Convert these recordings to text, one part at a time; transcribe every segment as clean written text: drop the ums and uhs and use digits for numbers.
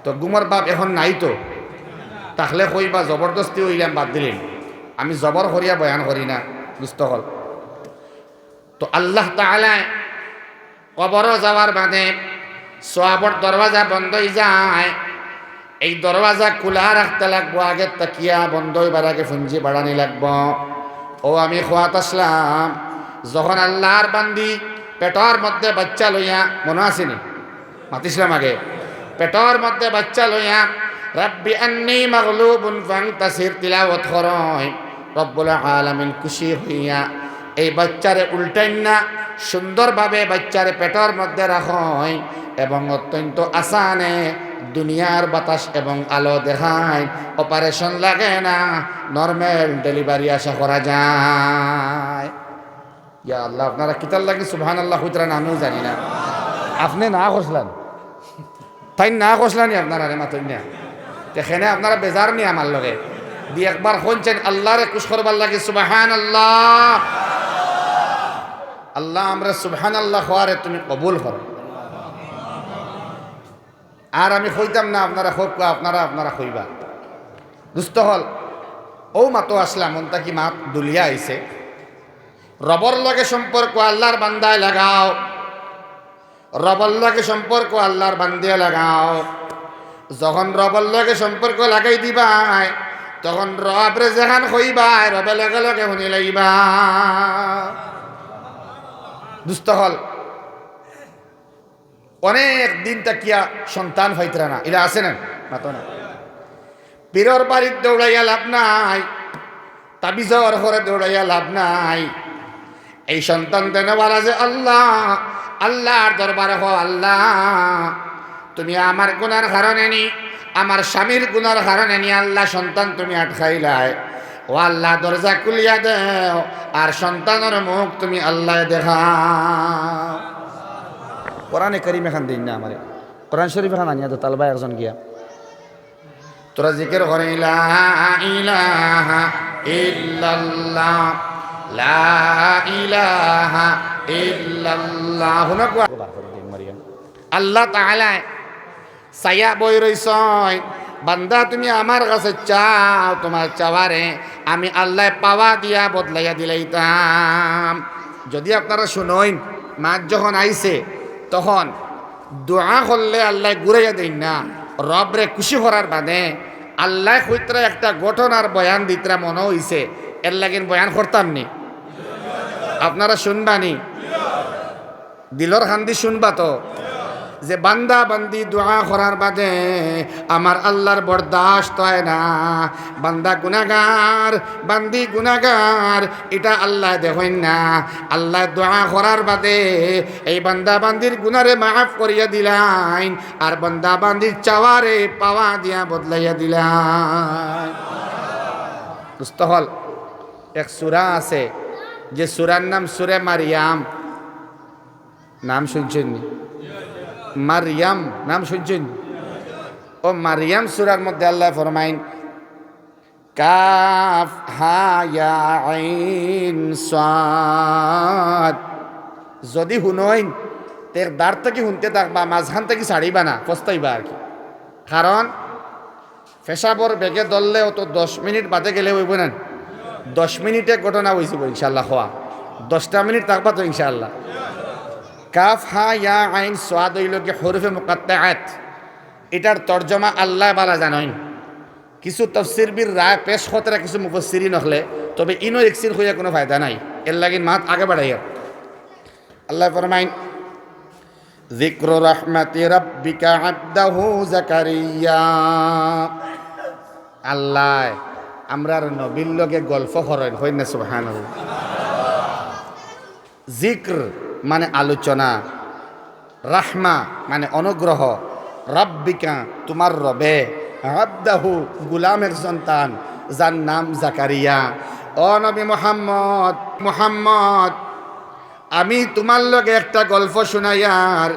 তো গুমর বাপ এখন নাই তো, তাহলে কইবা জবরদস্তি হইলাম বাদ দিলেন, আমি জবর করিয়া বয়ান করি না, বুঝতে হল। তো আল্লাহ তাআলা কবর যাওয়ার বাদে সওয়াবর দরওয়াজা বন্ধ হয়ে যায়, এই দরওয়াজা খোলা রাখতে লাগবো, আগে তাকিয়া বন্ধ হইবার আগে ফুঞ্জি বাড়ানি লাগবো। ও আমি খোয়াত আসলাম, যখন আল্লাহর বান্দি পেটর মধ্যে বাচ্চা লইয়া, মনে আসেনি মাতিছিলাম আগে, পেটর মধ্যে বাচ্চা লইয়া রাব্বি আন্নী মাগলুবুন ফান্তাসির তিলাওয়াত করয়, রব্বুল আলামিন খুশি হইয়া এই বাচ্চারে উল্টাইন না, সুন্দরভাবে বাচ্চারে পেটর মধ্যে রাখয় এবং অত্যন্ত আসানে দুনিয়ার বাতাস এবং আলো দেখায়, অপারেশন লাগে না, নর্মাল ডেলিভারি আশা করা যায়। ইয়া আল্লাহ, আপনারা কিতার লাগে সুবহানাল্লাহ কইতরা না, আমিও জানি না, আপনি না কইলেন, তাই না কইলেন আপনারা রে মাতই না, এখানে আপনারা বেজার নি আমার লগে দি একবার শুনছেন আল্লাহরে খুশ করবার লাগে সুবহানাল্লাহ। আল্লাহ আমরা সুবহানাল্লাহ হওয়ারে তুমি কবুল করো। আর আমি কইতাম না, আপনারা হোক, আপনারা কইবা দুস্থ হল। ও মাতো আসলাম মনটা কি মাত দুলিয়া আইছে, রবর লগে সম্পর্ক আল্লাহর বান্দায় লাগাও, রবর লগে সম্পর্ক আল্লাহর বান্দিয়া লাগাও। যখন রবর লগে সম্পর্ক লাগাই দিবাই, তখন রবরে যেখান কইবাই রবে লগে লগে শুনি লাইবা। দুস্থ হল অনেক দিন তাকিয়া সন্তান হইতরা না, এরা আছে না মাতো না, পীরর বাড়ির দৌড়াইয়া লাভ নাই, তাবিজর ঘরে দৌড়াইয়া লাভ নাই। এই সন্তান দেনওয়ালা যে আল্লাহ, আল্লাহর দরবারে হো আল্লাহ, তুমি আমার গুনার কারণে নি, আমার স্বামীর গুনার কারণে নি আল্লাহ সন্তান তুমি আটকাইলাই, ও আল্লাহ দরজা খুলিয়া দেও আর সন্তানের মুখ তুমি আল্লাহ দেখাও। কোরআনে কারিম এখান দিন না, আমারে কোরআন শরীফ এখান আনিয়া তো তালবা একজন গিয়া তোরা জিকির করে লা ইলাহা ইল্লাল্লাহ, লা ইলাহা ইল্লাল্লাহ। আল্লাহ তাআলা সায়া বই রইছয়, বান্দা তুমি আমার কাছে চাও, তোমার চাওয়ারে আমি আল্লাহ পাওয়া দিয়া বদলাইয়া দিলাইতাম। যদি আপনারা শুনইন, মাছ যখন আইছে তখন দোয়া করলে আল্লাহ ঘুরাইয়া দেন না, রবরে খুশি করার বাদে আল্লাহ কইতরা একটা ঘটনার বয়ান দিতরা মনে হইছে, এর লাগিন বয়ান করতাম নি, আপনারা শুনবানি, দিলর খান্দি শুনবা তো, যে বান্দা বান্দি দোয়া করার বাদে আমার আল্লাহর বরদাস্ত হয় না, বান্দা গুনাহগার বান্দি গুনাহগার এটা আল্লাহ দেখেন না। আল্লাহ দোয়া করার বাদে এই বান্দা বান্দির গুনারে মাফ করিয়া দিলাইন, আর বান্দা বান্দির চাওয়ারে পাওয়া দিয়া বদলাইয়া দিলাইন। বুঝত হল, এক সূরা আছে যে সূরার নাম সূরা মারিয়াম, নাম শুনছেন? মারিয়াম নাম শুনছেন? ও মারিয়াম সূরার মধ্যে আল্লাহ ফরমাইন কাফ হা ইয়া আইন সাদ, যদি শুনইন তের দাঁড় থেকে শুনতে থাকবা, মাঝখান থেকে ছাড়িবা না, পস্তাইবা আর কি। কারণ পেশাবর বেগে দললেও তো 10 মিনিট বাদে গেলে হইব না, 10 মিনিটে ঘটনা হয়েছিল ইনশাল্লাহ, হওয়া 10টা মিনিট থাকবা তো ইনশাল্লাহ। কাফ হা ইয়া আইন সাদ হইল কি হরফে মুকাত্তাআত, এটার তর্জমা আল্লাহ বালা জানেন। কিছু তাফসীর বির রায় পেশ খতরা কিছু মুফাসসিরিন হলে, তবে ইনো এক্সির হইয়া কোনো ফায়দা নাই, এর লাগিন মাত আগে বাড়াইয়া। আল্লাহ ফরমাইন যিকরু রাহমাতি রাব্বিকা আবদাহু জাকারিয়া, আল্লাহ আমরার নবীর লগে গল্প করেন, হই না সুবহানাল্লাহ। যিকর মানে আলোচনা, রাহমা মানে অনুগ্রহ, রাব্বিকা তোমার রবে, আবদাহু গুলামের সন্তান যার নাম জাকারিয়া। ও নবী মুহাম্মদ, মুহাম্মদ আমি তোমার লগে একটা গল্প শুনাইয়ার,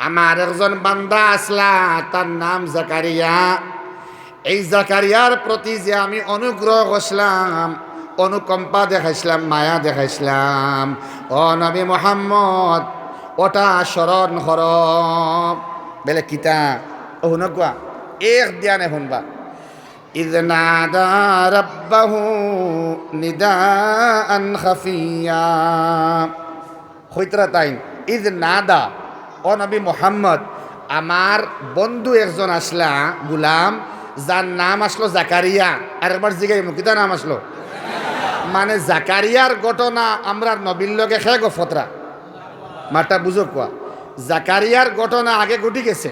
আমার একজন বান্দা আসলা, তার নাম জাকারিয়া। এই জাকারিয়ার প্রতি যে আমি অনুগ্রহ করলাম, অনুকম্পা দেখাইছিলাম, মায়া দেখাইছিলাম, ও নবী মুহাম্মদ ওটা স্মরণ কর। বেলে কিতা ও শুন কোৱা এক ধ্যানে শুনবা إذ نادى ربه نداء خفيا খৈতরা তাইন ইদ নাদা ও নবী মোহাম্মদ আমার বন্ধু একজন আসলা গুলাম যার নাম আসলো জাকারিয়া আর একবার জিগাই কিতা নাম আসলো মানে জাকারিয়ার ঘটনা আমরা নবীর লগে খে গো ফতরা মাটা বুঝো কোয়া জাকারিয়ার ঘটনা আগে ঘটি গেছে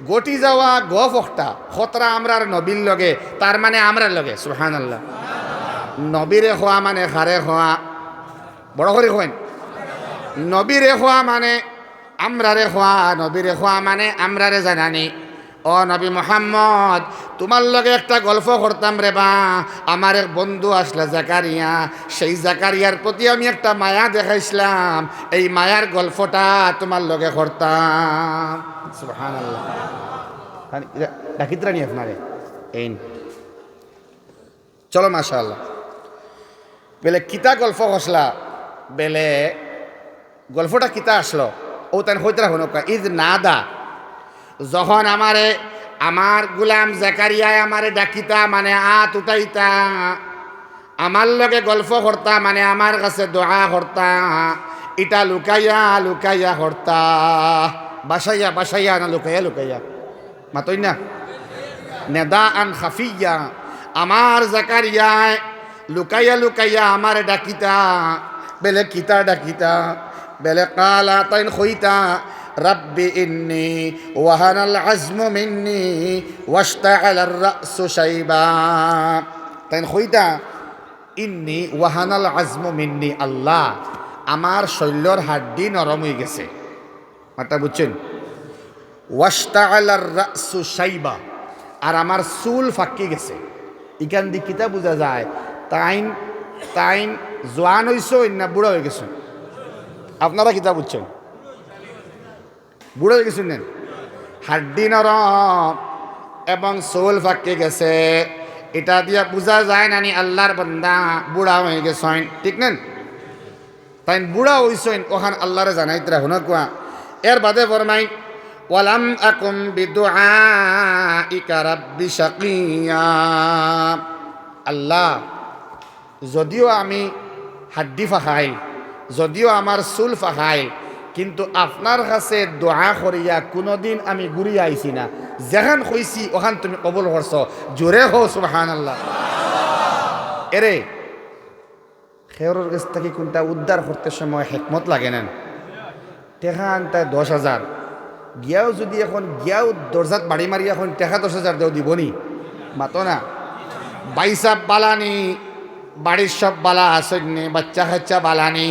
ঘটি যাওয়া গফ একটা খতরা আমরার নবীর লগে তার মানে আমরার লগে সুবহানাল্লাহ নবীরে খোয়া মানে খারে খোয়া বড় করে খোয়েন নবীরে খোয়া মানে আমরারে খোয়া নবীরে খোয়া মানে আমরারে জানানি ও নবী মোহাম্মদ তোমার লগে একটা গল্প করতাম রে বা আমার এক বন্ধু আসলে জাকারিয়া সেই জাকারিয়ার প্রতি আমি একটা মায়া দেখাইছিলাম এই মায়ার গল্পটা তোমার লগে করতাম সুবহানাল্লাহ ডাকিতরা নি আপনারে এই চলো মাশাআল্লাহ বেলে কিতা গল্প কসলা বেলে গল্পটা কিতা আসলো ও তাই হইতরা হনকা ইদ নাদা যখন আমার গুলাম জাকারিয়ায় আমারে ডাকিতা মানে আত উঠাইতা আমার লগে গল্প করতা মানে আমার কাছে দোয়া করতা ইটা লুকাইয়া লুকাইয়া করতা বাসাইয়া বাসাইয়া না লুকাইয়া লুকাইয়া মাতই না নেদা আন খাফিয়া আমার জাকারিয়ায় লুকাইয়া লুকাইয়া আমারে ডাকিতা বেলে কিতা ডাকিতা বেলে কালা তাইন খইতা ربي إني وهن العزم مني واشتعل الرأس شيبا তাই কইতা ইন্নি ওয়াহানাল আজমু মিন্নি আল্লাহ আমার শৈল্যর হাড্ডি নরম হয়ে গেছে মাতা বুঝছেন ওয়াশতাআলার রাসু শাইবা আর আমার চুল ফাঁকি গেছে ইখান দি কিতা বোঝা যায় তাইন জোয়ান হইছো না বুড়া হয়ে গেছে আপনারা কিতা বুঝছেন বুড়ো হয়ে গেছেন হাড্ডি নরম এবং চুল ফাঁকি গেছে এটা দিয়া বোঝা যায় নানি আল্লাহর বান্দা বুড়া হয়ে গেছেন ঠিক নেন তাই বুড়া হইছেন ওখান আল্লাহরে জানাইতরা হুনা কোয়া এর বাদে ফরমাই ওয়ালাম আকুম বিদুআইকা রাব্বি শাকিয়া আল্লাহ যদিও আমি হাড্ডি ফাখাই যদিও আমার চুল ফাখাই কিন্তু আপনার কাছে দোয়া করিয়া কোনোদিন আমি ঘুরিয়া আইছি না যেখান কইছি ওখান তুমি কবুল করছ জোরে হো সুবহানাল্লাহ এরে খেয়রের কাছ থেকে কোনটা উদ্ধার করতে সময় হিকমত লাগে না টেকা আনতা 10,000 গিয়াও যদি এখন গিয়াও দরজাত বাড়ি মারি এখন টেকা 10,000 দেও দিবনি মাতো না বাইসাব বালানি বাড়ির সব বালা আসেননি বাচ্চা কাচ্চা বালানি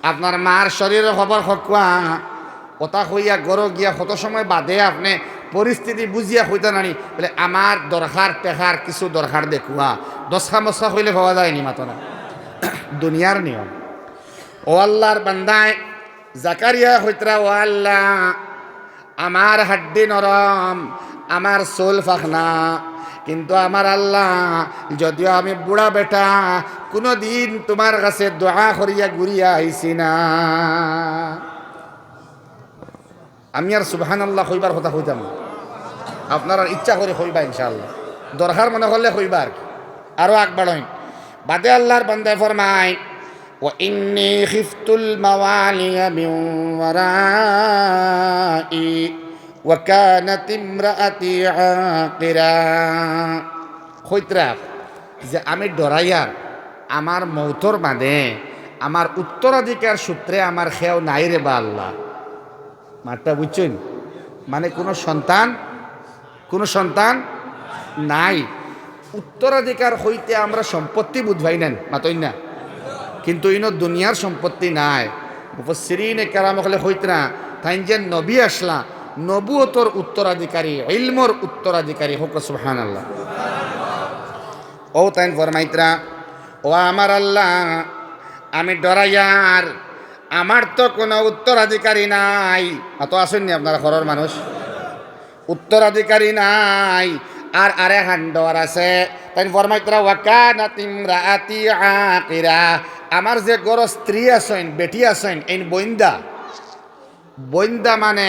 আপনার মার শরীরের খবর হকুয়া কথা হইয়া গরো গিয়া কত সময় বাদে আপনি পরিস্থিতি বুঝিয়া হইতে নানি বলে আমার দরকার টেকার কিছু দরকার দেখুয়া দশা মশা হইলে পাওয়া যায়নি মাতো না দুনিয়ার নিয়ম ও আল্লাহর বান্দায় জাকারিয়া হইতরা ও আল্লাহ আমার হাড্ডি নরম আমার চুল ফাখনা কিন্তু আমার আল্লাহ যদিও আমি বুড়া বেটা কোনো দিন তোমার কাছে দোয়া করিয়া ঘুরিয়া আইছি না আমি আর সুবহানাল্লাহ কইবার কথা কইতাম আপনারা ইচ্ছা করে কইবা ইনশাআল্লাহ দরকার মনে করলে কইবা আরো আগ বাড়াই বাদে আল্লাহর বান্দায় ফরমায় وإني خفت الموالي من ورائي وكانت امرأتي عاقرا খৈতরা যে আমি ডরাইয়ার আমার মৌতর বাদে আমার উত্তরাধিকার সূত্রে আমার খেয়াও নাই রে বা আল্লাহ মারটা বুঝছেন মানে কোনো সন্তান নাই উত্তরাধিকার হইতে আমরা সম্পত্তি বুঝবাই নেন মাতই না কিন্তু ইনো দুনিয়ার সম্পত্তি নাই মুফাসসিরিনে কেরাম হলে হইতরা তাই যে নবী আসলা নবুয়তর উত্তরাধিকারী ইলমর উত্তরাধিকারী হোক সুবহানাল্লাহ ও তাই ফরমাইতরা ও আমার আল্লাহ আমি ডরাইয়ার আমার তো কোনো উত্তরাধিকারী নাই অত আসেননি আপনারা ঘরের মানুষ উত্তরাধিকারী নাই আর আরে হান্ডর আছে তাই ফরমাইতরা ওয়াকানাত ইমরাআতি আকিরা আমার যে গর স্ত্রী আছেন বেটি আছেন এই বইন্দা বইন্দা মানে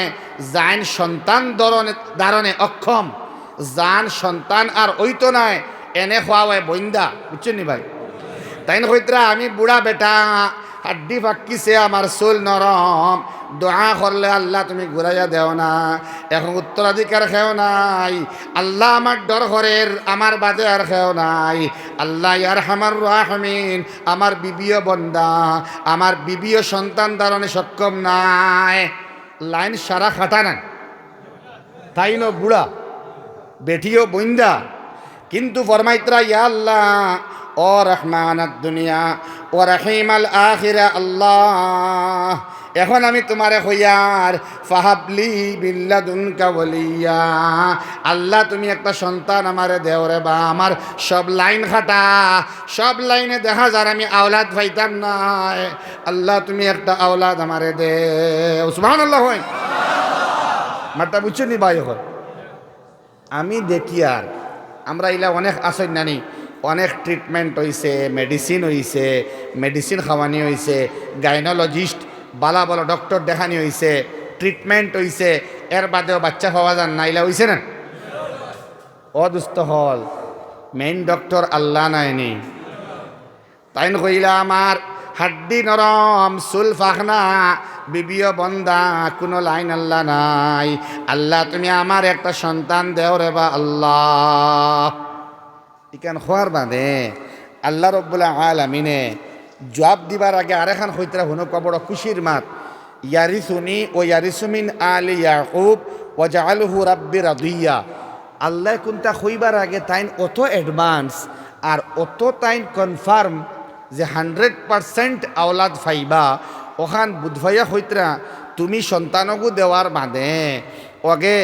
জান সন্তান ধারণে অক্ষম, জান সন্তান আর ওইতো নাই এনে খোয়াওয়ায় বইন্দা, বুঝছেন নি ভাই? তাই না কইতরা আমি বুড়া বেটা, হাড্ডি ফাক্কিছে আমার চুল নরম, দোয়া করলে আল্লাহ তুমি ঘুরাইয়া দেও না, এখন উত্তরাধিকার খেও নাই, আল্লাহ আমার ডর ঘরের আমার বাদে আর খেও নাই, আল্লাহ ইয়ার হামার রাহমিন, আমার বিবিও বন্দা, আমার বিবিও সন্তান ধারণে সক্ষম নাই। লাইন সারা খাটা না, তাই ন বুড়া বেটিও বইন্দা, কিন্তু ফরমাইতরা ইয়া আল্লাহ ও রহমান দুনিয়া ও রহিম আল আখিরা আল্লাহ, এখন আমি তোমারে হইয়ার ফাহাবলি বিল্লাদুনকা ওয়ালিয়া, আল্লাহ তুমি একটা সন্তান আমারে দেও রে বা, আমার সব লাইন খাটা, সব লাইনে দেখা যার আমি আওলাদ পাইতাম না, আল্লাহ তুমি একটা আওলাদ আমারে দে। সুবহানাল্লাহ হয় মারটা বুঝছো নি ভাই? এখন আমি দেখি আর আমরা ইলা অনেক আসন নানি, অনেক ট্রিটমেন্ট হয়েছে, মেডিসিন হয়েছে, মেডিসিন খাওয়ানি হয়েছে, গাইনোলজিস্ট বালা বলা ডক্টর দেখানি হয়েছে, ট্রিটমেন্ট হয়েছে, এর বাদেও বাচ্চা পাওয়া যান না, ইলা হয়েছে না? অদুস্থ হল মেইন ডক্টর আল্লাহ নাইনি, তাই কইলা আমার হাড্ডি নরম, চুল ফাখনা, বিবিও বন্দা, কোনো লাইন আল্লাহ নাই, আল্লাহ তুমি আমার একটা সন্তান দেও রে বা আল্লাহ। ইকান খোয়ার বাদে আল্লাহ রব্বুল আলামিনে জবাব দিবার আগে আরেখান হইতরা হুনো বড় খুশির মাত, ইয়ারিসুনি ও ইয়ারিসুমিন আলি ইয়াকুব ওয়াজআলহু রাব্বি রাদিয়া। আল্লাহ কোনটা হইবার আগে তাইন অত অ্যাডভান্স আর অত তাইন কনফার্ম যে 100% আওলাদ ফাইবা, ওখান বুধভাইয়া হইতরা তুমি সন্তানগু দেওয়ার বাদে ওগে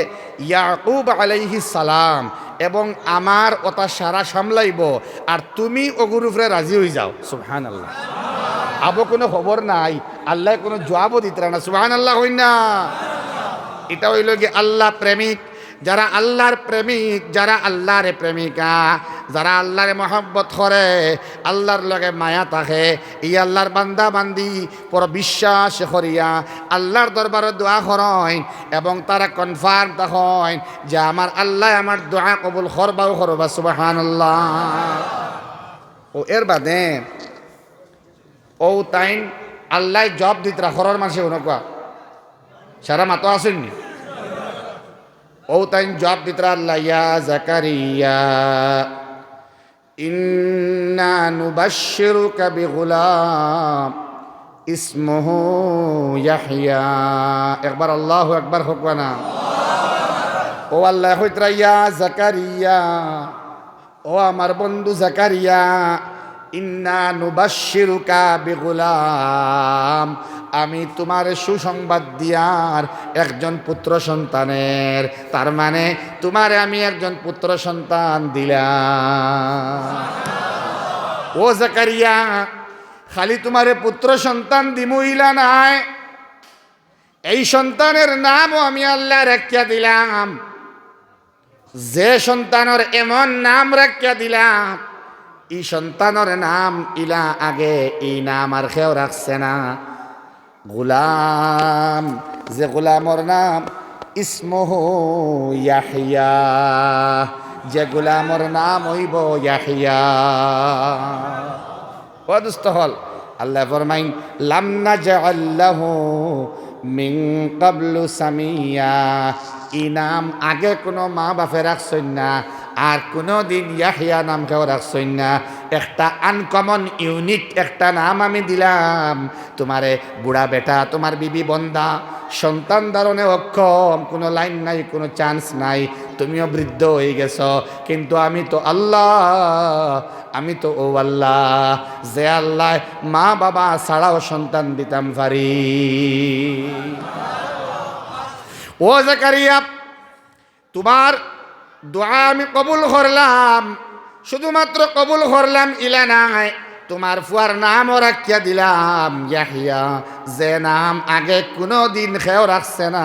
ইয়াকুব আলাইহিস সালাম এবং আমার ওটা সারা সামলাইব, আর তুমি ওগুর উপরে রাজি হয়ে যাও। সুবহানাল্লাহ। আবো কোনো খবর নাই, আল্লাহ কোনো জবাবও দিতরা না। সুবহানাল্লাহ হই না? এটা হইল কি আল্লাহ প্রেমিক, যারা আল্লাহর প্রেমিক, যারা আল্লাহর প্রেমিকা, যারা আল্লাহর মহব্বত করে, আল্লাহর লগে মায়া থাকে, এই আল্লাহর বান্দা বান্দি পর বিশ্বাস করিয়া আল্লাহর দরবারে দোয়া করেন এবং তারা কনফার্ম তখন যে আমার আল্লাহ আমার দোয়া কবুল করবাও করবা। সুবহানাল্লাহ। ও এর বাদে ও তাইন আল্লাহ জব দিতরা খরর মাসে ওনকা সারা মাতো আসেননি, ও তাইন জব দিতরা আল্লাহ ইয়া জাকারিয়া ইন্না নুবাশশিরুকা বিগুলাম ইসমুহু ইয়াহইয়া। একবার আল্লাহু আকবার হোকবানা। ও আল্লাহ হইতরা ইয়া জাকারিয়া, ও আমার বন্ধু জাকারিয়া, ইন্না নুবাশশিরুকা বিগুলাম, আমি তোমার সুসংবাদ দিয়ার একজন পুত্র সন্তানের, তার মানে তোমারে আমি একজন পুত্র সন্তান দিলাম। ও জাকারিয়া, খালি তোমারে পুত্র সন্তান দিমু ইলা নাই, এই সন্তানের নামও আমি আল্লাহ রাখিয়া দিলাম, যে সন্তানের এমন নাম রাখিয়া দিলাম, এই সন্তানের নাম ইলা আগে এই নাম আর কেউ রাখছে না। গুলাম, যে গুলামর নাম ইসমুহু ইয়াহইয়া, যে গুলামর নাম হইব ইয়াহইয়া। পদস্থ হল আল্লাহ ফরমাইন লাম নাজআল লাহু মিন ক্বাবলু সামিয়া, এই নাম আগে কোনো মা বাপে রাখছেন না, আর কোনো দিন ইয়াহিয়া নাম কেউ রাখছেন না। একটা আনকমন ইউনিক একটা নাম আমি দিলাম তোমারে, বুড়া বেটা, তোমার বিবি বন্দা, সন্তান ধারণে অক্ষম, কোনো লাইন নাই, কোনো চান্স নাই, তুমিও বৃদ্ধ হয়ে গেছ, কিন্তু আমি তো আল্লাহ, আমি তো ও আল্লাহ, যে আল্লাহ মা বাবা ছাড়াও সন্তান দিতাম পারি। ও জাকারিয়া, তোমার দোয়া আমি কবুল করলাম, শুধুমাত্র কবুল করলাম ইলা নাই, তোমার ফুয়ার নামও রাখিয়া দিলাম ইয়াহিয়া, যে নাম আগে কোনো দিন কেউ রাখছে না,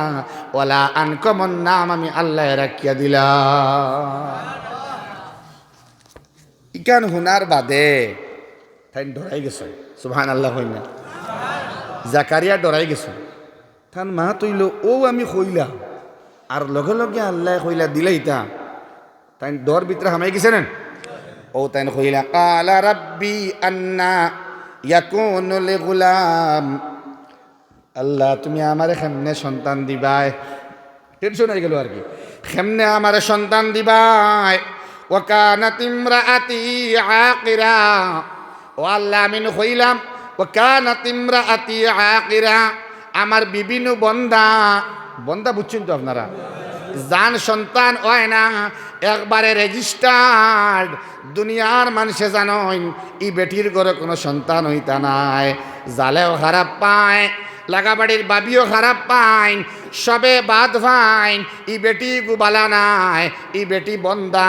ওলা আনকমন নাম আমি আল্লাহ রাখিয়া দিলাম। ইকান হুনার বাদে তাই ডরাই গেছ। সুবহানাল্লাহ হই না? জাকারিয়া ডরাই গেছ। তার মা তৈল ও আমি কইলা আর লগে লগে আল্লাহ কইলা দিলাইতা তাই ডর ভিতরে হামাই গেছে না ও তাই কইলা কালা রাব্বি আন্না ইয়াকুনু লি গুলাম আল্লাহ তুমি আমারে কেমনে সন্তান দিবাই টেনশন হয়ে গেল আর কি কেমনে আমারে সন্তান দিবাই ওয়া কানাত ইমরাআতি আকিরা ও আল্লাহ আমি কইলাম ওয়া কানাত ইমরাআতি আকিরা আমার বিভিন্ন বন্দা বন্দা বুঝছেন তো আপনারা জান সন্তান হয় না একবারে রেজিস্টার্ড দুনিয়ার মানুষে জানেন ই বেটির ঘরে কোনো সন্তান হইতা নাই জালেও খারাপ পায় লাগাবাড়ির বাবিও খারাপ পাইন সবে বাদ ভাইন ই বেটি গুবালা নাই ই বেটি বন্দা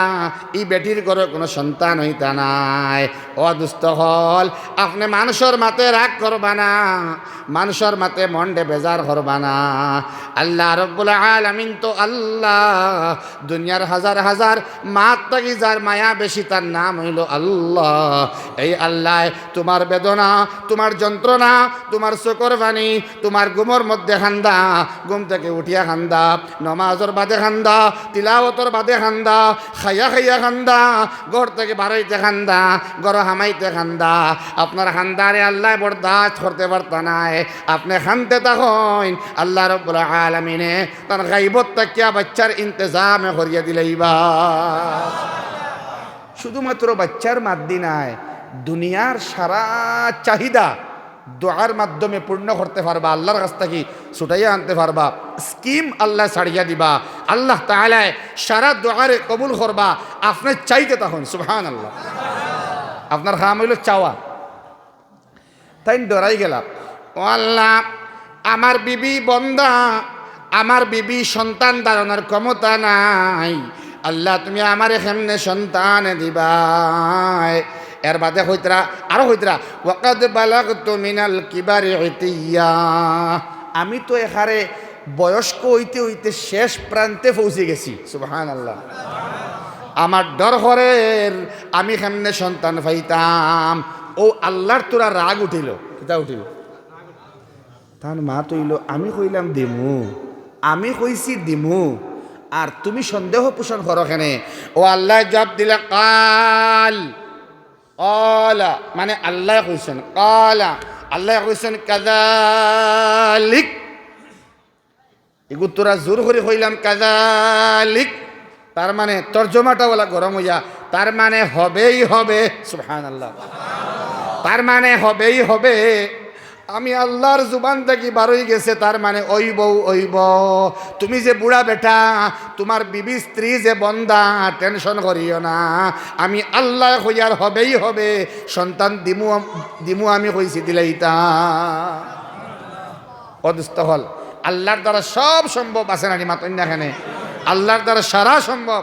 ই বেটির ঘরে কোনো সন্তান হইতা নাই অদুস্থ হল আপনি মানুষের মাতে রাগ করবা না মানুষের মাতে মন্ডে বেজার করবা না আল্লাহ রব্বুল আলামিন তো আল্লাহ দুনিয়ার হাজার হাজার মাত থাকি যার মায়া বেশি তার নাম হইল আল্লাহ এই আল্লাহ তোমার বেদনা তোমার যন্ত্রণা তোমার চোখের পানি তোমার ঘুমের মধ্যে খান্দা ঘুম থেকে উঠিয়া খান্দা নমাজর বাদে খান্দা তিলাওয়াতর বাদে খান্দা খাইয়া খাইয়া খান্দা ঘর থেকে বাড়াইতে খান্দা ঘর হামাইতে খান্দা আপনার খান্দারে আল্লাহ বরদাস্ত করতে পারত নাই আপনি খানতে তখন আল্লাহ রব্বুল আলামিনে তার গাইবত তাকিয়া বাচ্চার ইন্তজামে করিয়া দিলেইবা শুধুমাত্র বাচ্চার মাদ্দি নাই দুনিয়ার সারা চাহিদা দোয়ার মাধ্যমে পূর্ণ করতে পারবা আল্লাহর কাছ থেকে ছুটাইয়া আনতে পারবা স্কিম আল্লাহ ছাড়িয়া দিবা আল্লাহ তাআলা সারা দোয়ারে কবুল করবা আপনি চাইতে তখন সুবহানাল্লাহ আপনার কাম হইল চাওয়া তাই ডরাই গেলাম ও আল্লাহ আমার বিবি বন্দা আমার বিবি সন্তান ধারণার ক্ষমতা নাই আল্লাহ তুমি আমারে কেমনে সন্তান দিবাই এর বাদে হইতরা আরো হইতরা ওয়াকাদ বালাগতু মিনাল কিবারি ইতিয়া আমি তো এখারে বয়স্ক হইতে হইতে শেষ প্রান্তে পৌঁছে গেছি সুবহানাল্লাহ আমার ডর হরের আমি কেমনে সন্তান পাইতাম ও আল্লাহর তোরা রাগ উঠিল কিতা উঠিল তার মা তৈল আমি কইলাম দিমু আমি কইছি দিমু আর তুমি সন্দেহ পোষণ করো কেনে ও আল্লাহ জবাব দিলে কাল কলা মানে আল্লাহ কইছেন কলা আল্লাহ কইছেন কাযালিক এগু তোরা জোর করে কইলাম কাযালিক তার মানে তর্জমাটা বলা গরম হইয়া তার মানে হবেই হবে সুবহানাল্লাহ তার মানে হবেই হবে আমি আল্লাহর জুবান থেকে বারোই গেছে তার মানে ওইব ওইব তুমি যে বুড়া বেটা তোমার বিবি স্ত্রী যে বন্দা টেনশন করিও না আমি আল্লাহ হইয়ার হবেই হবে সন্তান দিমু দিমু আমি কইছি দিলাইতা অদুস্থ হল আল্লাহর দ্বারা সব সম্ভব আছে নানি মাতন্যাখানে আল্লাহর দ্বারা সারা সম্ভব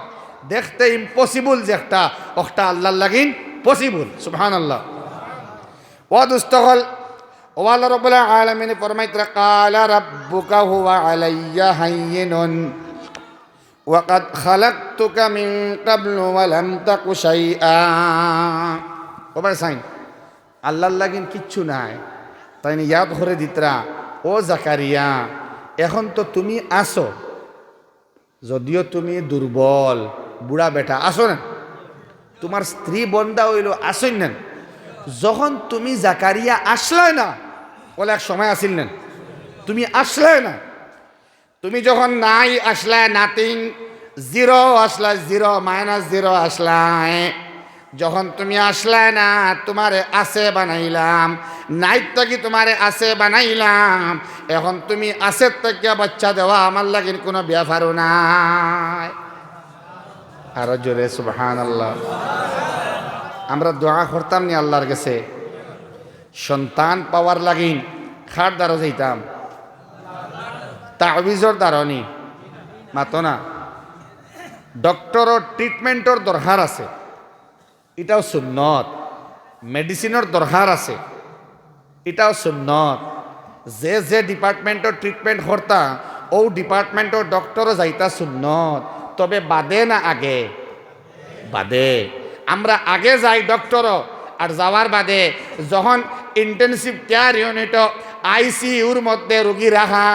দেখতে ইম্পসিবল যে একটা আল্লাহর লাগিন পসিবল সুবহানাল্লাহ অদুস্থ হল ও আল্লাহ রাব্বুল আলামিন ফরমাইতরা কালা রাব্বুকা হুয়া আলাইয়া হাইয়িনুন ওয়া ক্বাদ খালাকতুকা মিন ক্বাবলু ওয়া লাম তাকু শাইআ ওবার সাইন আল্লাহর লাগিন কিচ্ছু নাই তাই ইয়াদ করে দিতরা ও জাকারিয়া এখন তো তুমি আসো যদিও তুমি দুর্বল বুড়া বেটা আসো না তোমার স্ত্রী বন্দা হইল আসেন না যখন তুমি জাকারিয়া আসলে না বলে এক সময় আসিল না তুমি আসলে না তুমি যখন নাই আসলে নাথিং জিরো আসলা জিরো মাইনাস জিরো আসলাই যখন তুমি আসলে না তোমারে আছে বানাইলাম নাইট থেকে তোমারে আছে বানাইলাম এখন তুমি আসের থেকে বাচ্চা দেওয়া আমার লাগে কোনো ব্যাপারও নাই আরো জোরে সুবহানাল্লাহ আমরা দোয়া করতাম নি আল্লাহর কাছে সন্তান পাওয়ার লাগিন খাট দ্বারা যাইতাম তাবিজর দ্বারনি মাতো না ডক্টরের ট্রিটমেন্টর দরকার আছে এটাও সুন্নত মেডিসিনের দরকার আছে এটাও সুন্নত যে যে ডিপার্টমেন্টর ট্রিটমেন্ট করতা ও ডিপার্টমেন্টর ডক্টরও যাইতা সুন্নত তবে বাদে না আগে বাদে আমরা আগে যাই ডক্টরও আর যাওয়ার বাদে যখন ইন্টেনসিভ কেয়ার ইউনিট আইসিইউর মধ্যে রোগী রাখা,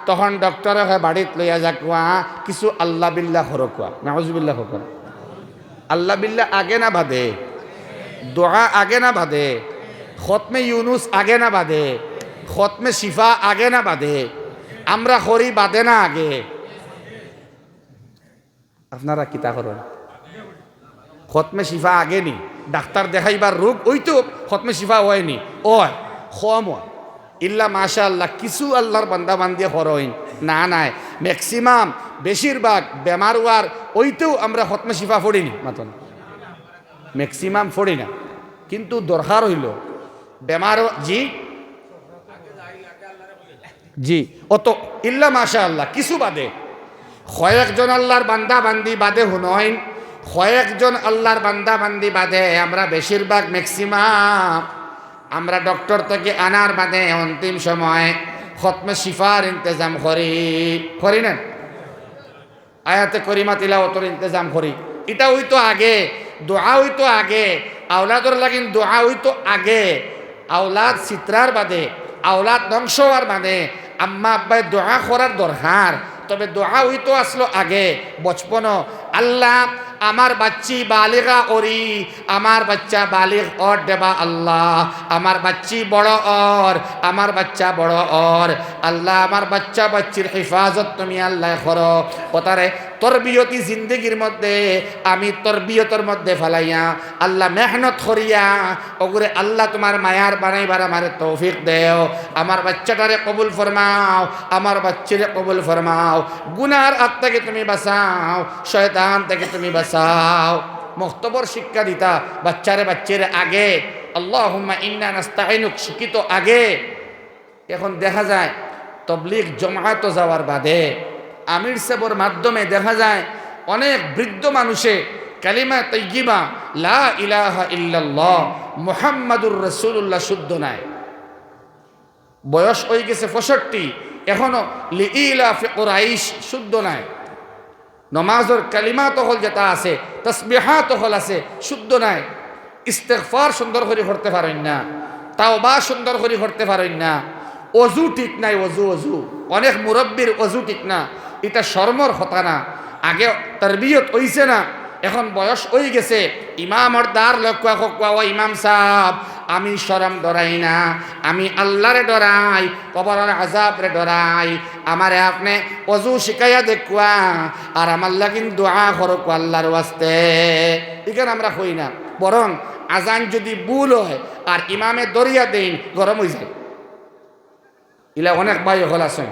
তখন ডক্টর বাড়িত লইয়া যাকুয়া কিছু আল্লাহ বিল্লাহ হরকুয়া, নাউজুবিল্লাহ হকুয়া। আল্লাহ বিল্লাহ আগে না বাদে, দোয়া আগে না বাদে, খতমে ইউনুস আগে না বাদে, খতমে শিফা আগে না বাদে, আমরা করি বাদে না আগে? আপনারা কিতা করেন? খতমে শিফা আগে নি, ডাক্তার দেখাইবার রোগ ওই তো খতমে শিফা হয়নি, ওয় কম হয় ইল্লা মাশা আল্লাহ কিছু আল্লাহর বান্দা বান্দিয়ে হরইন না নাই, ম্যাক্সিমাম বেশিরভাগ বেমার হওয়ার ওইতেও আমরা খতমে শিফা পড়িনি মাতন, ম্যাক্সিমাম পড়ি না। কিন্তু দরকার হইল বেমার জি জি অত ইল্লা মাশা আল্লাহ কিছু বাদে, কয়েকজন আল্লাহর বান্দা বান্দি বাদে হুনইন, কয়েকজন আল্লাহর বান্দা বান্দি বাদে আমরা বেশিরভাগ ম্যাক্সিমাম আমরা ডক্টর থেকে আনার বাদে অন্তিম সময় খতমে শিফার ইন্তজাম করি না, আয়াতে করিমা তিলাওয়াতের ইন্তজাম করি। এটা হইতো আগে, দোয়া হইতো আগে, আওলাদর লাগিন দোয়া হইতো আগে, আওলাদ চিত্রার বাদে, আওলাদ ধ্বংস হওয়ার বাদে আম্মা আব্বাই দোয়া করার দরকার, তবে দোয়া হইতো আসলো আগে বচপন। আল্লাহ আমার বাচ্চি বালিগা ওরি, আমার বাচ্চা বালিগ অর দেবা আল্লাহ, আমার বাচ্চি বড় অর, আমার বাচ্চা বড় অর, আল্লাহ আমার বাচ্চা বাচ্চির হেফাজত তুমি আল্লাহ করো। ওতারে তরবিয়তি জিন্দগির মধ্যে আমি তরবিয়তের মধ্যে ফেলাইয়া আল্লাহ মেহনত করিয়া ওগুরে আল্লাহ তোমার মায়ার বানাইবার আমার তৌফিক দেও। আমার বাচ্চাটারে কবুল ফরমাও, আমার বাচ্চারে কবুল ফরমাও, গুনার হাত থেকে তুমি বাঁচাও, শয়তান থেকে তুমি বাঁচাও। মুক্তবর শিক্ষা দিতা বাচ্চারে আগে আল্লাহুম্মা ইন্না নাস্তাইনুক শিক্ষিত আগে। এখন দেখা যায় তবলিগ জমায়েত যাওয়ার বাদে আমির সাহেবের মাধ্যমে দেখা যায় অনেক বৃদ্ধ মানুষে কালিমা তাইয়্যিবা লা ইলাহা ইল্লাল্লাহ মুহাম্মাদুর রাসূলুল্লাহ শুদ্ধ নাই, বয়স হয়ে গেছে 65, এখনো লিইলাফি কুরাইশ শুদ্ধ নাই, নমাজের কালিমা তহল যেটা আছে তাসবিহা তহল আছে শুদ্ধ নাই, ইস্তেগফার সুন্দর করে করতে পারেন না, তাওবা সুন্দর করে করতে পারেন না, অজু ঠিক নাই, অজু অনেক মুরব্বীর অজু ঠিক না, এটা শর্মর হতা না, আগে তরবিয়ত হইছে না, এখন বয়স হয়ে গেছে, ইমামর দ্বার লক্ষ্য ও ইমাম সাহেব আমি শরম ডরাই না, আমি আল্লাহরে ডরাই, কবরের আযাবরে ডরাই, আমারে আপনি অজু শিখাইয়া দেখুয়া আর আমার লাগিন দোয়া করো আল্লাহর ওয়াস্তে। এখানে আমরা হই না, বরং আজান যদি ভুল হয় আর ইমামে দরিয়া দেন গরম হয়ে যায়। ইলা অনেক ভাই হল আছেন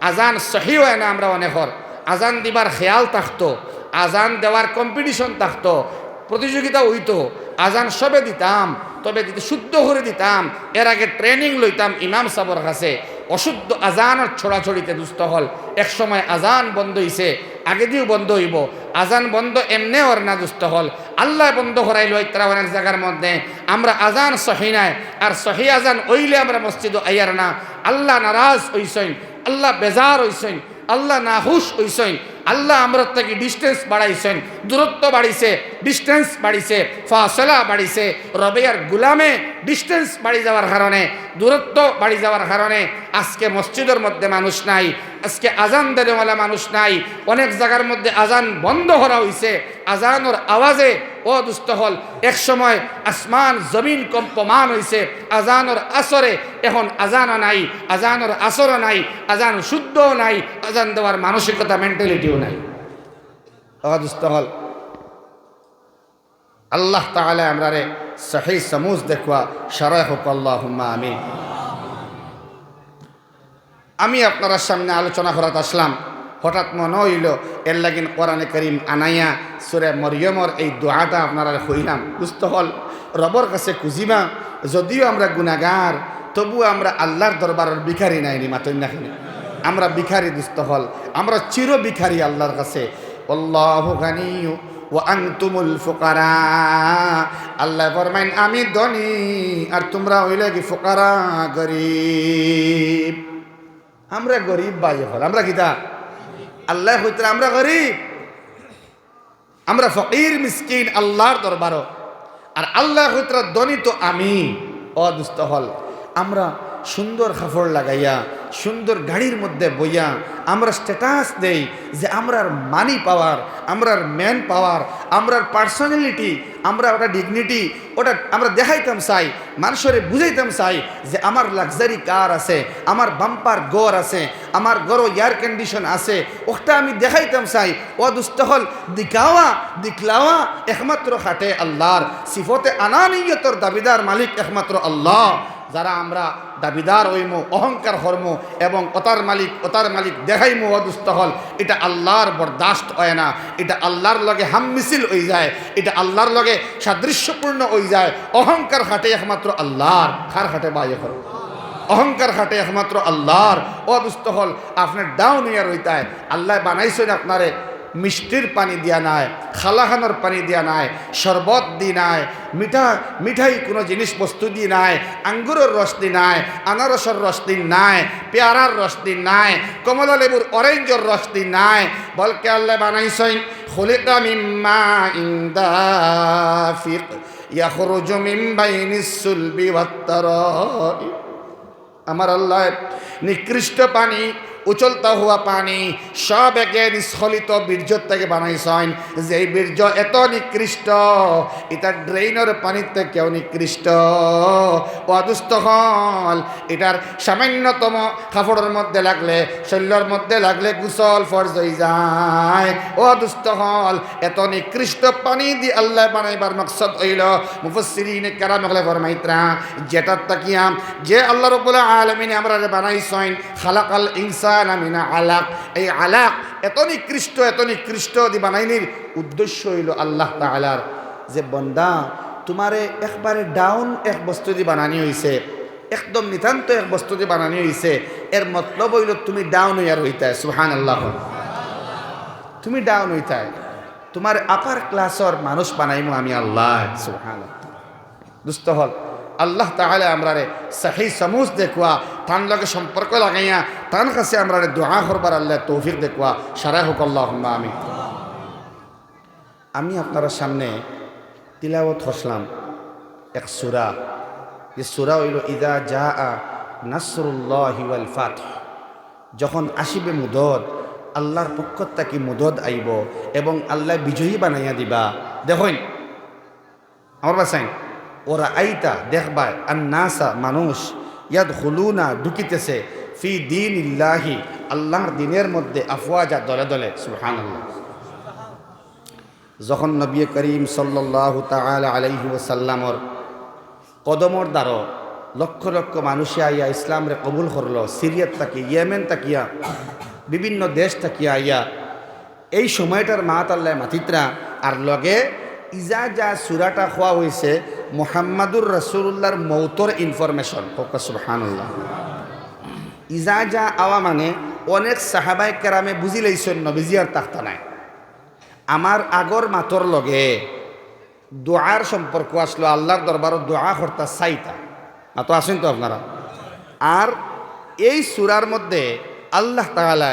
আজান সহি হয় না, আমরা অনেকর আজান দিবার খেয়াল থাকতো, আজান দেওয়ার কম্পিটিশন থাকতো, প্রতিযোগিতা হইতো, আজান সবে দিতাম, তবে শুদ্ধ করে দিতাম, এর আগে ট্রেনিং লইতাম ইমাম সাবর কাছে, অশুদ্ধ আজানের ছড়াছড়িতে দুস্থ হল। এক সময় আজান বন্ধ হইছে, আগে দিয়েও বন্ধ হইব, আজান বন্ধ এমনে ওর না দুস্থ হল, আল্লাহ বন্ধ করাইল ইত্রা অনেক জায়গার মধ্যে। আমরা আজান সহি নাই, আর সহি আজান ওইলে আমরা মসজিদ আইয়ার না, আল্লাহ নারাজ হইছেন, আল্লাহ বেজার হইছেন, আল্লাহ নাহুশ হইছেন, আল্লাহ আমরা থেকে ডিস্টেন্স বাড়াইছেন, দূরত্ব বাড়িছে, ডিস্টেন্স বাড়িছে, ফাসলা বাড়িছে, রবেয়ার গুলামে ডিস্টেন্স বাড়ি যাওয়ার কারণে, দূরত্ব বাড়ি যাওয়ার কারণে আজকে মসজিদের মধ্যে মানুষ নাই, আজকে আজান দেওয়ালা মানুষ নাই, অনেক জায়গার মধ্যে আজান বন্ধ করা হয়েছে, আজানোর আওয়াজে ও দুস্থ হল। এক সময় আসমান জমিন কম্পমান হয়েছে আজানোর আসরে, এখন আজানও নাই, আজানোর আসরও নাই, আজান শুদ্ধও নাই, আজান দেওয়ার মানসিকতা মেন্টালিটিও নাই। দুস্থ হল আল্লাহ তাআলা আমরারে সহি সমুজ দেখুয়া শরয় হোক আল্লাহুম্মা আমিন। আমি আপনার সামনে আলোচনা করাতে আসলাম, হঠাৎ মনে হইল এর লাগিন কোরআনে করিম আনাইয়া সূরা মরিয়মর এই দোয়াটা আপনারা হইলাম। দুস্থ হল রবর কাছে খুঁজিবা, যদিও আমরা গুনাহগার তবু আমরা আল্লাহর দরবারের ভিখারি নাইনি মাতই না, আমরা ভিখারি। দুস্থ হল আমরা চির ভিখারি আল্লাহর কাছে। আল্লাহু গানিয়্যু ওয়া আনতুমুল ফুকারা, আল্লাহ ফরমাইন আমি ধনী আর তোমরা হইলে কি ফুকারা, গরিব। আমরা গরিব ভাই হল, আমরা কিতা আল্লাহ হইতে আমরা গরিব, আমরা ফকির মিসকিন আল্লাহর দরবারও, আর আল্লাহ হইতে ধনী তো আমি। অদুস্থ হল আমরা সুন্দর কাপড় লাগাইয়া সুন্দর গাড়ির মধ্যে বইয়া আমরা স্ট্যাটাস দেই যে আমরার মানি পাওয়ার, আমরার ম্যান পাওয়ার, আমরার পার্সোনালিটি, আমরা ওটা ডিগনিটি, ওটা আমরা দেখাইতাম চাই, মানুষের বুঝাইতাম চাই যে আমার লাক্সারি কার আছে, আমার বাম্পার গড় আছে, আমার গড় এয়ার কন্ডিশন আছে, ওটা আমি দেখাইতাম চাই। ও দুস্তহল দিখলাওয়া একমাত্র খাটে আল্লাহর। সিফতে আনানিয়তর দাবিদার মালিক একমাত্র আল্লাহ। যারা আমরা দাবিদার হইমু, অহংকার হরমু এবং ওতার মালিক দেখাইমু অদুস্তহল, এটা আল্লাহর বরদাস্ত হয় না। এটা আল্লাহর লগে হামমিছিল হয়ে যায়, এটা আল্লাহর লগে সাদৃশ্যপূর্ণ হয়ে যায়। অহংকার খাটে একমাত্র আল্লাহর। খার খাটে বাজে করো অহংকার খাটে একমাত্র আল্লাহর। অদুস্তহল আপনার ডাউন হইয়া রইতায়। আল্লাহ বানাইছেন আপনারে মিষ্টির পানি দিয়া নাই, খালাখানোর পানি দিয়া নাই, শরবত দি নাই, মিঠাই কোনো জিনিস বস্তু দি নাই, আঙ্গুরের রস দি নাই, আনারসের রস দি নাই, পেয়ারার রস দি নাই, কমলা লেবুর অরেঞ্জের রস দি নাই। বলকে আল্লাহ বানাইছেন খুলিকা মিম্মা ইনদাফিক ইয়াখরুজু মিন বাইনিস সুলবি ওয়াত তারাই। আমার আল্লাহ নিকৃষ্ট পানি, উচলতা হওয়া পানি সব একে নিষ্কলিত বীর্যর থেকে বানাইছেন। যে বীর্য এত নিকৃষ্ট, এটা ড্রেইনের পানির থেকেও নিকৃষ্ট। অদুষ্ট হল এটার সামান্যতম কাপড়ের মধ্যে লাগলে, শরীরের মধ্যে লাগলে গোসল ফরজ হয়ে যায়। অদুষ্ট হল এত নিকৃষ্ট পানি দিয়ে আল্লাহ বানাইবার মকসদ হইল, মুফাসসিরিনে কেরাম হলে ফরমাইতরা, যেটার তাকিয়াম যে আল্লাহ রাব্বুল আলামিন আমরা বানাইছেন খালাকাল ইনসান মিনা আলাক। এই আলাক এত নিকৃষ্ট দি বানাইনির উদ্দেশ্য হইল আল্লাহ তাআলার যে বন্দা তোমারে একবারে ডাউন এক বস্তু দি বানানি হইছে, একদম নিতান্ত এক বস্তু দি বানানি হইছে। এর মতলব হইল তুমি ডাউন হইয়া রইতায়। সুবহানাল্লাহ। তুমি ডাউন হইতায়, তোমার আপার ক্লাসর মানুষ বানাইমু আমি আল্লাহ। সুবহানাল্লাহ। দুষ্ট হল আল্লাহ তাআলা আমরারে সহি সমুজ দেখুয়া, তান লগে সম্পর্ক লাগাইয়া তান কাছে আমরারে দোয়া করবার আল্লাহ তৌফিক দেখুয়া। সারা হোক আল্লাহুম্মা আমিন। আমি আপনার সামনে তিলাওয়াত করলাম এক সূরা। যে সূরা হইল ইযা জাআ নাসরুল্লাহি ওয়াল ফাতহ। যখন আসিবে মুদত, আল্লাহর পক্ষ থেকে মুদত আইব এবং আল্লাহ বিজয়ী বানাইয়া দিবা। দেখুন আমার বাসাইন ওরা আইতা দেখবা আন্নাসা মানুষ ইয়াদখুলুনা ঢুকিতেছে ফি দীনিল্লাহি আল্লাহর দিনের মধ্যে আফওয়াজা দলে দলে। সুবহানাল্লাহ। যখন নবী করিম সাল্লাল্লাহু তাআলা আলাইহি ওয়াসাল্লামর কদমর দ্বারা লক্ষ লক্ষ মানুষে আইয়া ইসলামরে কবুল করলো, সিরিয়াত তাকি, ইয়েমেন তাকিয়া, বিভিন্ন দেশ তাকিয়া আইয়া, এই সময়টার মাত আল্লাহ মাতিত্রা আর লগে ইজা যা সূরাটা খোয়া হয়েছে মুহাম্মাদুর রাসূলুল্লাহর মৌতর ইনফরমেশন। সুবহানাল্লাহ। ইজা যা আওয়া মানে অনেক সাহাবায়ে কেরামে বুঝি লাইছেন নবীজি আর তাখতা নাই। আমার আগর মাতর লগে দোয়ার সম্পর্ক আসলো, আল্লাহর দরবারও দোয়া করতা চাইতা। তো আসেন তো আপনারা। আর এই সূরার মধ্যে আল্লাহ তাআলা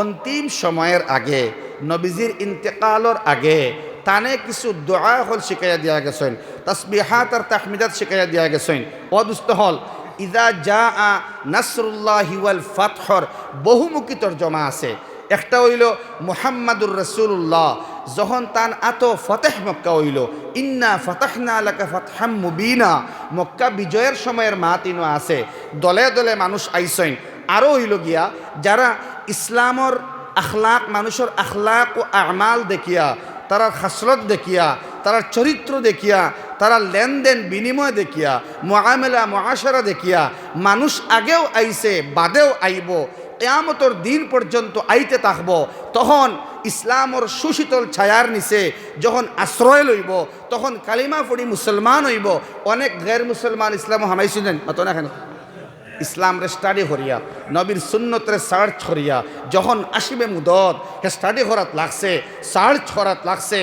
অন্তিম সময়ের আগে, নবীজির ইন্তেকালর আগে তানে কিছু দোয়া হল শিখাইয়া দিয়া গেছেন, তাসবিহাত আর তাহমিদাত শিখাইয়া দিয়া গেছেন। অদুস্ত হল ইযা জাআ নাসরুল্লাহি ওয়াল ফাতহর বহুমুখী তরজমা আছে। একটা হইল মুহাম্মাদুর রাসূলুল্লাহ যখন তান আত ফতেহ মক্কা হইল, ইন্না ফাতাহনা লাকা ফাতহাম মুবিনা, মক্কা বিজয়ের সময়ের মাতিনো আছে। দলে দলে মানুষ আইসেন। আরও হইল গিয়া যারা ইসলামর আখলাক, মানুষের আখলাক ও আমাল দেখিয়া, তারার খাসলত দেখিয়া, তারার চরিত্র দেখিয়া, তারা লেনদেন বিনিময় দেখিয়া, মুআমালা মুআশারা দেখিয়া মানুষ আগেও আইছে, বাদেও আইব, কিয়ামতের দিন পর্যন্ত আইতে থাকব। তখন ইসলামর সুশীতল ছায়ার নিচে যখন আশ্রয় লইব, তখন কালিমা পড়ি মুসলমান হইব। অনেক গैर মুসলমান ইসলামও হামাইছিলেন মতো না কেন, ইসলামরে স্টাডি করিয়া, নবীর সুন্নতরে সার্চ করিয়া যখন আসিবে মুদত, হে স্টাডি করাত লাগছে, সার্চ করাত লাগছে।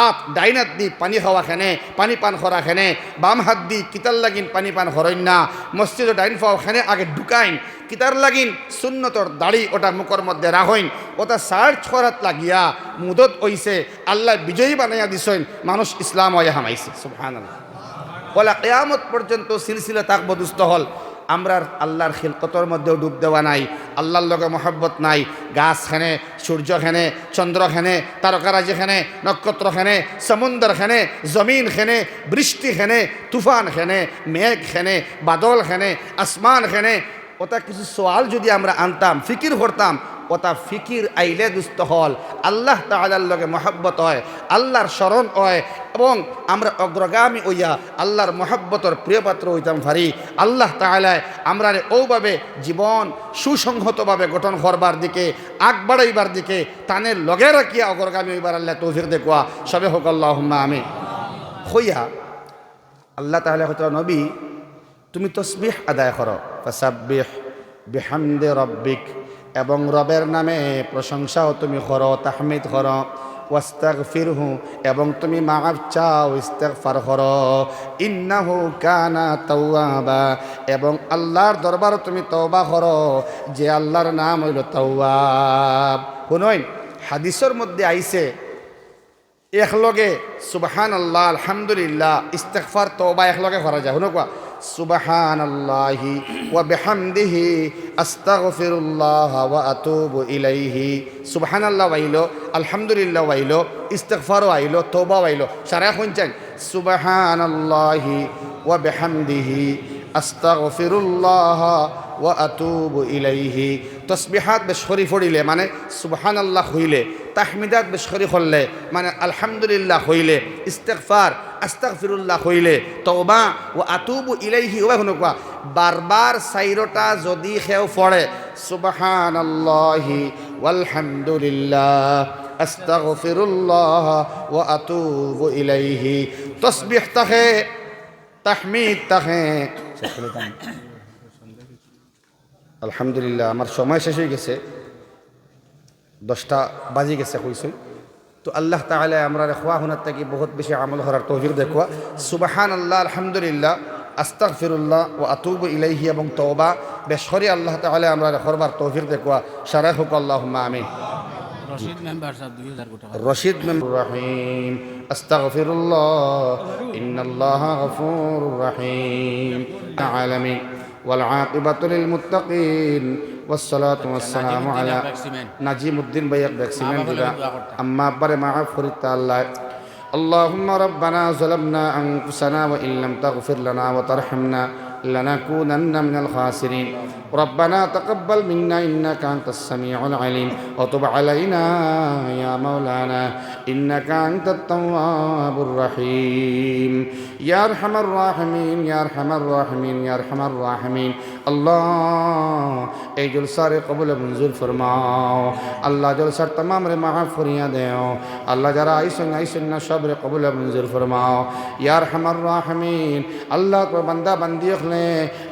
আপ ডাইনাত দি পানি খাওয়া খেনে, পানি পান করা খেনে, বাম হাত দি কিতার লাগিন পানি পান করেন না, মসজিদ ডাইন ফাও খেনে আগে ঢুকাইন, কিতার লাগিন সুন্নতর দাড়ি ওটা মুখর মধ্যে রাখইন। ওটা সার্চ করাত লাগিয়া মুদত হইছে, আল্লাহ বিজয়ী বানাইয়া দিছেন, মানুষ ইসলাম হয়ে হামাইছে। সুবহানাল্লাহ। বলা কিয়ামত পর্যন্ত সিলসিলা থাকবো। দুস্থ হল আমরা আল্লাহর খিলকতর মধ্যেও ডুব দেওয়া নাই, আল্লাহর লগে মহব্বত নাই। গাছ খেনে, সূর্য খেনে, চন্দ্র খেনে, তারকারাজি খেনে, নক্ষত্র খেনে, সমুন্দর খেনে, জমিন খেনে, বৃষ্টি খেনে, তুফান খেনে, মেঘ খেনে, বাদল খেনে, আসমান খেনে, ওটা কিছু সোয়াল যদি আমরা আনতাম, ফিকির করতাম, ওটা ফিকির আইলে দুস্থ হল আল্লাহ তাআলার লগে মহব্বত হয়, আল্লাহর স্মরণ হয়, এবং আমরা অগ্রগামী হইয়া আল্লাহর মহব্বতর প্রিয়পাত্র হইতাম পারি। আল্লাহ তাআলা আমরা ওভাবে জীবন সুসংহতভাবে গঠন করবার দিকে, আগ বাড়াইবার দিকে তানের লগে রাখিয়া অগ্রগামী হইবার আল্লাহ তৌফিক দেখুয়া সবে হোক আল্লাহুম্মা আমিন। হইয়া আল্লাহ তাআলা হয়তো নবী তুমি তসবিহ আদায় করো, ফাসাব্বিহ বিহামদি রব্বিক, এবং রবের নামে প্রশংসাও তুমি করো, তাহমিদ করো, ওয়াস্তাগফিরহু, এবং তুমি মাফ চাও, ইস্তিগফার করো, ইন্নাহু কানা তাওয়াবা, এবং আল্লাহর দরবারে তুমি তওবা করো, যে আল্লাহর নাম হইল তাওয়াব। শুনুন, হাদিসের মধ্যে আইছে একলগে সুবহানাল্লাহ, আলহামদুলিল্লাহ, ইস্তিগফার, তওবা একলগে করা যায়। শুনো কোয়া সুবহানাল্লাহি ওয়া বিহামদিহি আস্তাগফিরুল্লাহ ওয়া আতুবু ইলাইহি। সুবহানাল্লাহ আইলো, আলহামদুলিল্লাহ আইলো, ইস্তিগফারও আইলো, তওবাও আইলো। সারা শুনছেন সুবহানাল্লাহি ওয়া বিহামদিহি আস্তাগফিরুল্লাহ ওয়া আতুবু ইলাইহি। তসবিহাত বেশ করি পড়িলে মানে সুবহানাল্লাহ হইলে, তাহমিদাত বেশ করি করলে মানে আলহামদুলিল্লাহ হইলে, ইস্তিগফার আস্তাগফিরুল্লাহ হইলে, তওবা ও আতুবু ইলাইহি ওয়া হুনকা বারবার সাইরোটা যদি খেও পড়ে সুবহানাল্লাহি ওয়ালহামদুলিল্লাহ আস্তাগফিরুল্লাহ ওয়া আতুবু ইলাইহি, তসবিহ তাহে, তাহমিদ তাহে। আলহামদুলিল্লাহ, আমার সময় শেষ হয়ে গেছে, 10টা বাজি গেছে কইছই। তো আল্লাহ তাআলা আমরা খোয়া হুনার থেকে বহুত বেশি আমল করার তৌফিক দেখুয়া। সুবহানাল্লাহ, আলহামদুলিল্লাহ, আস্তাগফিরুল্লাহ ও আতুবু ইলাইহি এবং তওবা বেশ করে আল্লাহ তাআলা আমরা করবার তৌফিক দেখুয়া। সারা হোক আল্লাহুম্মা আমিন। রশিদ মেম্বার সাহেব 2000 টাকা। রশিদ মেম্বার রহিম আস্তাগফিরুল্লাহ ইন্নাল্লাহা গফুরুর রহিম আলামিন ওয়াল আকিবাতু লিল মুত্তাকিন والصلاة والسلام على نجيم الدين بيق بكسيمن দিবা আম্মা আব্বারে মাফ করি তাআলা। اللهم ربنا ظلمنا أنفسنا وإن لم تغفر لنا وترحمنا لنكونن من الخاسرين. ربنا تقبل منا إنك أنت السميع العليم وتب علينا يا مولانا إنك أنت التواب الرحيم يا أرحم الراحمين يا أرحم الراحمين يا أرحم الراحمين. الله এই জলসারে কবুল মঞ্জুর ফরমাও। আল্লাহ জলসার तमाम রে মাফ করিয়া দেও। আল্লাহ যারা আইসন না সব রে কবুল মঞ্জুর ফরমাও ইয়া আরহামার রাহিমিন। আল্লাহ তো বান্দা বান্দি হলে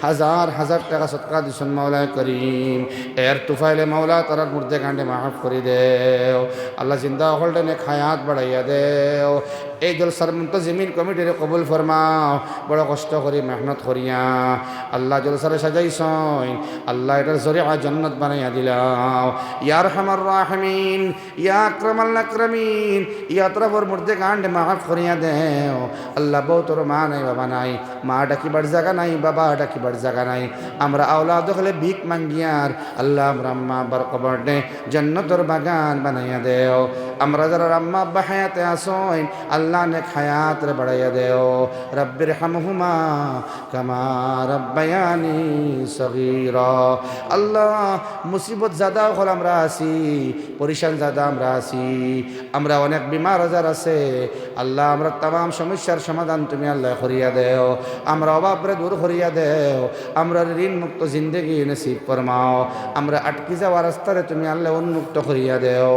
হাজার হাজার টাকা সদকা দিছেন মাওলা করিম, এর তুফাইলে মাওলা তারা মুর্দে কাণ্ডে মাফ করে দেও। আল্লাহ জিন্দা হলডে নেক হায়াত বাড়াইয়া দেও। এই জলসার মুনতাজিমিন কমিটিরে কবুল ফরমাও। বড় কষ্ট করি মেহনত করিয়া আল্লাহ জলসারে সাজাইছইন, আল্লাহ এটার জরিয়া জান্নাত বানাইয়া দিলাও ইয়া আরহামার রাহিমিন ইয়া আকরামাল আকরামিন। ইয়া তরফর মুর্দে কাণ্ডে মাফ করিয়া দেও। আল্লাহ বউ তোর মা নাই বাবা নাই, মা ডাকিবার জায়গা নাই, বাবা ডাকিবার জায়গা নাই, আমরা আওলাদ হলে ভিক মাঙ্গিয়ার আল্লাহ আমরা আম্মা আব্বার কবরডে জান্নাতের বাগান বানাইয়া দেও। আমরা যারা আম্মা আব্বা হায়াতে আসইন আল্লাহ নেক হায়াত রে বাড়াইয়া দেও। রব্বির হামহুমা কামা রব্বায়ানি সগীরা। আল্লাহ মুসিবত জাদা হল আমরা আছি, পরিশান জাদা আমরা আছি, আমরা অনেক বিমার আজার আছে আল্লাহ, আমরা তাম সমস্যার সমাধান তুমি আল্লাহ করিয়া দেও। আমরা অভাবরে দূর করিয়া দেও। আমরা ঋণ মুক্ত জিন্দগি নসিব ফরমাও। আমরা আটকি যাওয়া রাস্তারে তুমি আল্লাহ উন্মুক্ত করিয়া দেও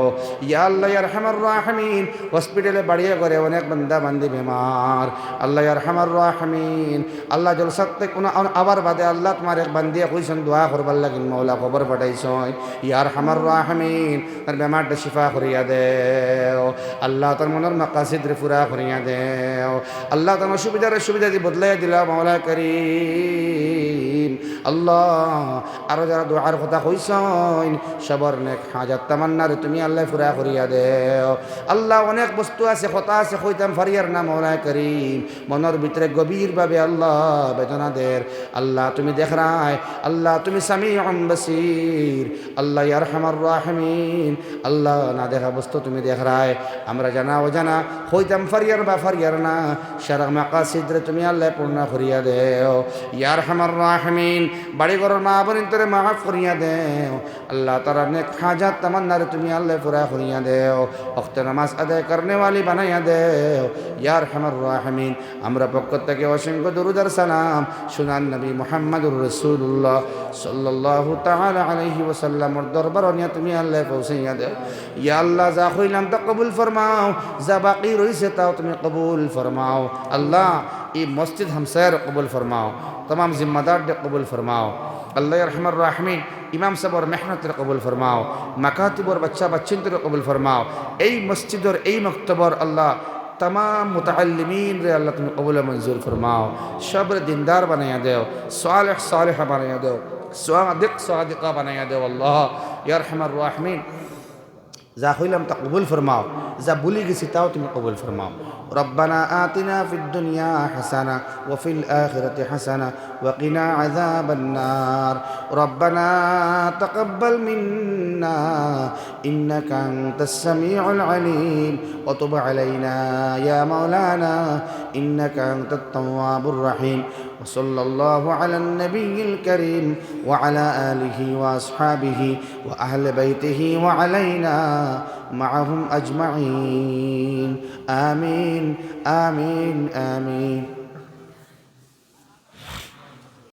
ইয়া আল্লাহ ইয়া আরহামার রাহিমিন। হসপিটালে বাড়িয়ে করে অনেক বান্দা বান্দি বেমার আল্লাহ ইয়া আরহামার রাহিমিন। আল্লাহ জলসাতে কোনো আবার বাদে আল্লাহ তোমার এক বান্দিয়া কইছেন দোয়া করবার লাগিন মৌলা খবর পাঠাইছই ইয়া আরহামার রাহিমিন। তার বেমারটা শিফা করিয়া দেও আল্লাহ, তার মনের মাকাসিদ রে পুরা করিয়া দেও আল্লাহ, তার অসুবিধার সুবিধা দিয়ে বদলাইয়া দিলা মাওলা করিম। আল্লাহ আরো যারা দোয়ার কথা কইছইন সবর নেক হাজাত তামান্নারে তুমি আল্লাহ পুরা করিয়া দেও। আল্লাহ অনেক বস্তু আছে কথা আছে কইতাম ফারিয়ার না মৌলায় করিম মনের ভিতরে গভীরভাবে আল্লাহ বেদনা দের আল্লাহ তুমি দেখ রায় আল্লাহ তুমি সামিউন বাসীর আল্লাহ ইয়া আরহামার রাহিমিন আল্লাহ না দেখা বস্তু তুমি দেখ রায় আমরা জানা ও জানা হইতাম ফারিয়ার বা ফারিয়ার না শারক মাকাসিদরে তুমি আল্লাহ পূর্ণ করিয়া দেও ইয়া আরহামার রাহিমিন বাড়ি ঘরের মা বোনের তোরে মাফ করিয়া দেও আল্লাহ তারা নেক হাজাত তামান্নারে তুমি আল্লাহ পুরা করিয়া দেও ওয়াক্ত নামাজ আদায় করনে वाली বানাইয়া দেও ইয়া আরহামার রাহিমিন আমরা পক্ষ থেকে অসংখ্য দরুদ আর সালাম সুনান নবী মুহাম্মদুর রাসূলুল্লাহ সাল্লাল্লাহু তাআলা আলাইহি ওয়াসাল্লামের দরবার নিয়ে তুমি আল্লাহ পৌঁছাইয়া দেও ইয়া আল্লাহ যা কইলাম তা কবুল ফরমাও যা বাকি রইছে তাও তুমি কবুল ফরমাও আল্লাহ এই মসজিদ হামসার কবুল ফরমাও तमाम जिम्मेदार दे कबूल फरमाओ अल्लाह रहमान राहमीन इमाम साहब और मेहनत कबूल फरमाओ मकातिब और बच्चा बच्चिन कबूल फरमाओ এই মসজিদ और এই মক্তবর अल्लाह तमाम मुतअल्लिमीन रे अल्लाह तुम कबूल मंजूर फरमाओ शब्र दीनदार बनाया दो सालिह सालिह बनाया दो स्वादिक स्वादिका बनाया दो अल्लाह या रहमान राहमीन जा खुलम तकबूल फरमाओ जा भूली गई सिताओ तुम कबूल फरमाओ रब्बना आतिना फिद दुनिया हसना व फिल आखिरति हसना व क़िना अज़ाबन्नार रब्बना तक़ब्बल मिन्ना इन्नका अंतस समीउल अलीम व तुब अलैना या मौलाना इन्नका अंतत तव्वाबुर रहीम व सल्लल्लाहु अला नबिय्यिल करीम व अला आलिहि व अस्हाबिहि व अहले बैतिहि व अलैना معهم أجمعين آمين آمين آمين